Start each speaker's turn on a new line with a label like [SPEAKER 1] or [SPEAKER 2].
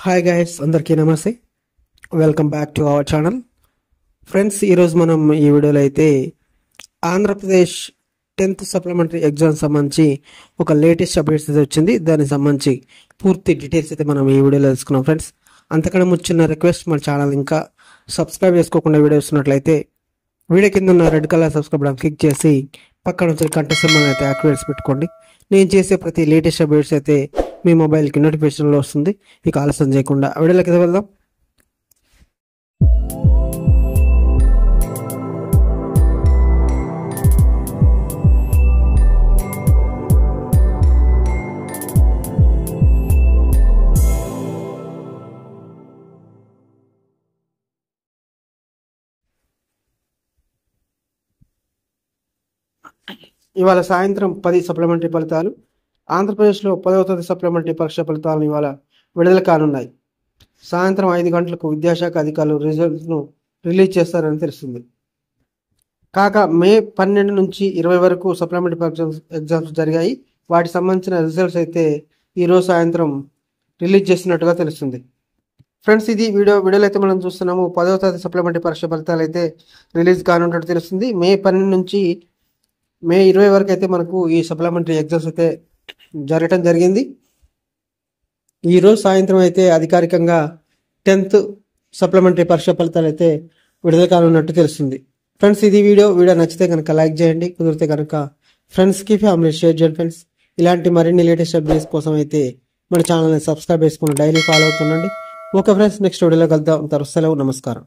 [SPEAKER 1] Hi guys, అందరికీ నమస్తే. Welcome back to our channel. Friends, ఈరోజు మనం ఈ వీడియోలో అయితే ఆంధ్రప్రదేశ్ 10th సప్లిమెంటరీ ఎగ్జామ్ సంబంధించి ఒక లేటెస్ట్ అప్డేట్స్ అయితే వచ్చింది. దానికి సంబంధించి పూర్తి డీటెయిల్స్ అయితే మనం ఈ వీడియోలో తెలుసుకున్నాం. ఫ్రెండ్స్, అంతకన్నా ముచ్చిన రిక్వెస్ట్, మన ఛానల్ ఇంకా సబ్స్క్రైబ్ చేసుకోకుండా వీడియో వస్తున్నట్లయితే వీడియో కింద ఉన్న red colour subscribe button click చేసి పక్కన వచ్చే గంట సింబల్ అయితే యాక్టివేట్ పెట్టుకోండి. నేను చేసే ప్రతి లేటెస్ట్ అప్డేట్స్ అయితే మీ మొబైల్కి నోటిఫికేషన్లో వస్తుంది. ఇక ఆలస్యం చేయకుండా వీడియోలోకి వెళ్దాం. ఇవాళ సాయంత్రం 10 సప్లిమెంటరీ ఫలితాలు, ఆంధ్రప్రదేశ్లో 10వ తరగతి సప్లిమెంటరీ పరీక్ష ఫలితాలను ఇవాళ విడుదల కానున్నాయి. సాయంత్రం 5 గంటలకు విద్యాశాఖ అధికారులు రిజల్ట్స్ను రిలీజ్ చేస్తారని తెలుస్తుంది. కాగా మే 12 నుంచి 20 వరకు సప్లిమెంటరీ ఎగ్జామ్స్ జరిగాయి. వాటికి సంబంధించిన రిజల్ట్స్ అయితే ఈరోజు సాయంత్రం రిలీజ్ చేసినట్టుగా తెలుస్తుంది. ఫ్రెండ్స్, ఇది వీడియోలో అయితే మనం చూస్తున్నాము. 10వ తరగతి సప్లిమెంటరీ పరీక్ష ఫలితాలు అయితే రిలీజ్ కానున్నట్టు తెలుస్తుంది. మే 12 నుంచి మే 20 వరకు అయితే మనకు ఈ సప్లిమెంటరీ ఎగ్జామ్స్ అయితే జరగటం జరిగింది. ఈరోజు సాయంత్రం అయితే అధికారికంగా 10th సప్లిమెంటరీ పరీక్ష ఫలితాలు అయితే విడుదల కానున్నట్టు తెలుస్తుంది. ఫ్రెండ్స్, ఇది వీడియో నచ్చితే కనుక లైక్ చేయండి, కుదిరితే కనుక ఫ్రెండ్స్కి ఫ్యామిలీ షేర్ చేయండి. ఫ్రెండ్స్, ఇలాంటి మరిన్ని లేటెస్ట్ అప్డేట్స్ కోసం అయితే మన ఛానల్ని సబ్స్క్రైబ్ చేసుకుని డైలీ ఫాలో అవుతుండండి. ఓకే ఫ్రెండ్స్, నెక్స్ట్ వీడియోలో కలుద్దాం. సెలవు, నమస్కారం.